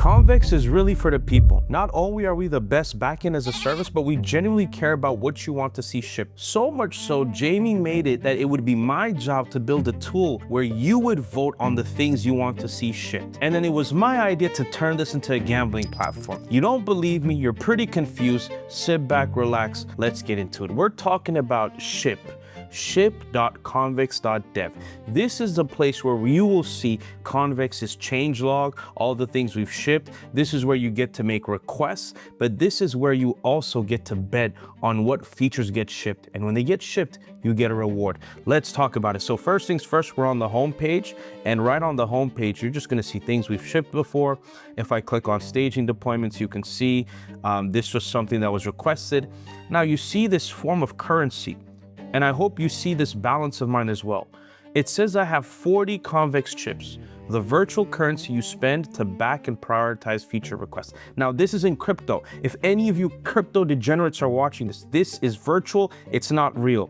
Convex is really for the people. Not only are we the best backend as a service, but we genuinely care about what you want to see shipped. So much so, Jamie made it that it would be my job to build a tool where you would vote on the things you want to see shipped. And then it was my idea to turn this into a gambling platform. You don't believe me? You're pretty confused. Sit back, relax. Let's get into it. We're talking about ship.convex.dev. This is the place where you will see Convex's changelog, all the things we've shipped. This is where you get to make requests, but this is where you also get to bet on what features get shipped. And when they get shipped, you get a reward. Let's talk about it. So first things first, we're on the home page, and right on the home page, you're just gonna see things we've shipped before. If I click on staging deployments, you can see this was something that was requested. Now you see this form of currency. And I hope you see this balance of mine as well. It says I have 40 Convex chips, the virtual currency you spend to back and prioritize feature requests. Now, this is in crypto. If any of you crypto degenerates are watching this, this is virtual, it's not real.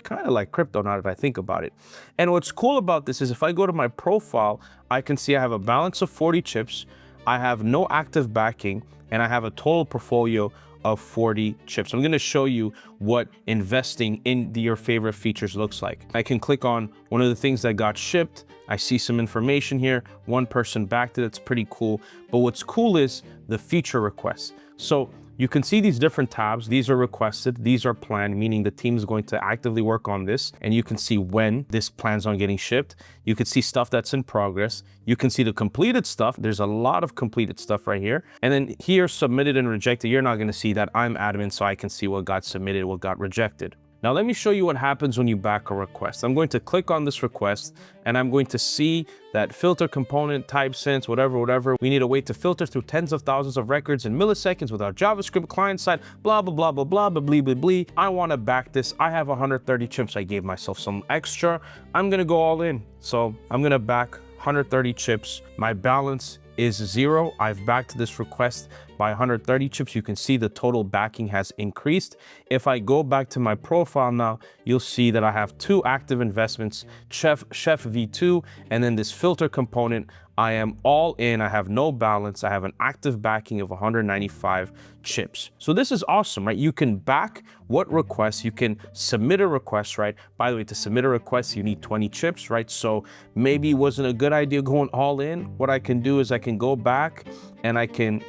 Kind of like crypto now that I think about it. And what's cool about this is if I go to my profile, I can see I have a balance of 40 chips, I have no active backing, and I have a total portfolio of 40 chips. I'm gonna show you what investing in your favorite features looks like. I can click on one of the things that got shipped. I see some information here. One person backed it, it's pretty cool. But what's cool is the feature requests. So you can see these different tabs. These are requested, these are planned, meaning the team is going to actively work on this. And you can see when this plans on getting shipped. You can see stuff that's in progress. You can see the completed stuff. There's a lot of completed stuff right here. And then here, submitted and rejected. You're not gonna see that. I'm admin, so I can see what got submitted, what got rejected. Now let me show you what happens when you back a request. I'm going to click on this request and I'm going to see that filter component, type sense, whatever. We need a way to filter through tens of thousands of records in milliseconds with our JavaScript client side, blah, blah, blah, blah, blah, blah, blah, blah, blah. I wanna back this. I have 130 chips. I gave myself some extra. I'm gonna go all in. So I'm gonna back 130 chips. My balance is 0. I've backed this request by 130 chips. You can see the total backing has increased. If I go back to my profile now, you'll see that I have 2 active investments, Chef V2, and then this filter component. I am all in, I have no balance. I have an active backing of 195 chips. So this is awesome, right? You can back what requests, you can submit a request, right? By the way, to submit a request, you need 20 chips, right? So maybe it wasn't a good idea going all in. What I can do is I can go back and I can,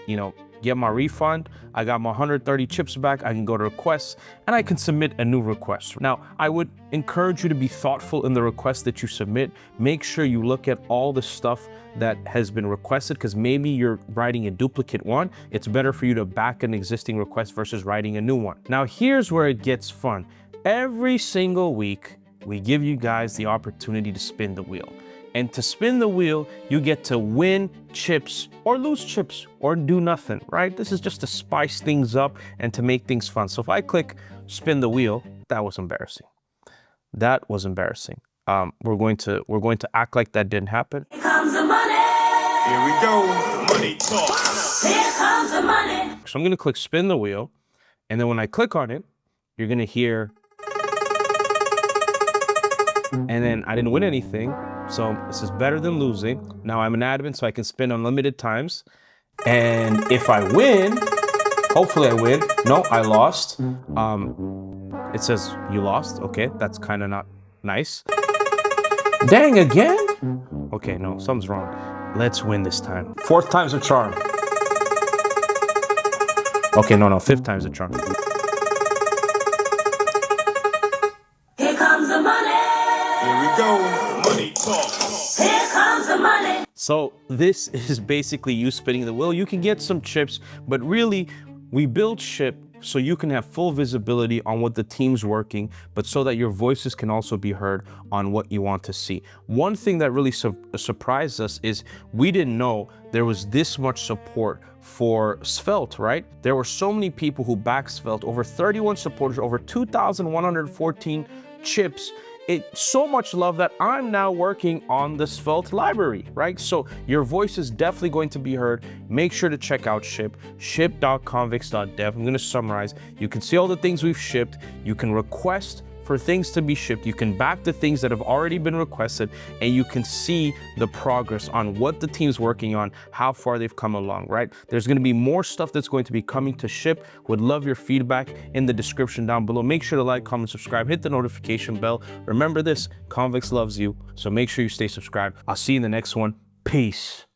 get my refund. I got my 130 chips back. I can go to requests and I can submit a new request. Now, I would encourage you to be thoughtful in the request that you submit. Make sure you look at all the stuff that has been requested, because maybe you're writing a duplicate one. It's better for you to back an existing request versus writing a new one. Now, here's where it gets fun. Every single week, we give you guys the opportunity to spin the wheel. And to spin the wheel, you get to win chips or lose chips or do nothing, right? This is just to spice things up and to make things fun. So if I click spin the wheel, that was embarrassing. That was embarrassing. We're going to act like that didn't happen. Here comes the money. Here we go. Money talk. Here comes the money. So I'm gonna click spin the wheel. And then when I click on it, you're gonna hear, and then I didn't win anything. So this is better than losing. Now I'm an admin, so I can spin unlimited times. And if I win, hopefully I win. No, I lost. It says you lost. Okay, that's kind of not nice. Dang, again? Okay, no, something's wrong. Let's win this time. 4th time's a charm. Okay, no, 5th time's a charm. Here comes the money. Here we go. Money talk. Here comes the money. So this is basically you spinning the wheel. You can get some chips, but really we build ship so you can have full visibility on what the team's working, but so that your voices can also be heard on what you want to see. One thing that really surprised us is we didn't know there was this much support for Svelte, right? There were so many people who backed Svelte, over 31 supporters, over 2,114 chips. It's so much love that I'm now working on the Svelte library, right? So your voice is definitely going to be heard. Make sure to check out ship.convex.dev. I'm going to summarize. You can see all the things we've shipped. You can request for things to be shipped. You can back the things that have already been requested, and you can see the progress on what the team's working on, how far they've come along, right? There's going to be more stuff that's going to be coming to ship. Would love your feedback in the description down below. Make sure to like, comment, subscribe, hit the notification bell. Remember this, Convex loves you, so make sure you stay subscribed. I'll see you in the next one. Peace.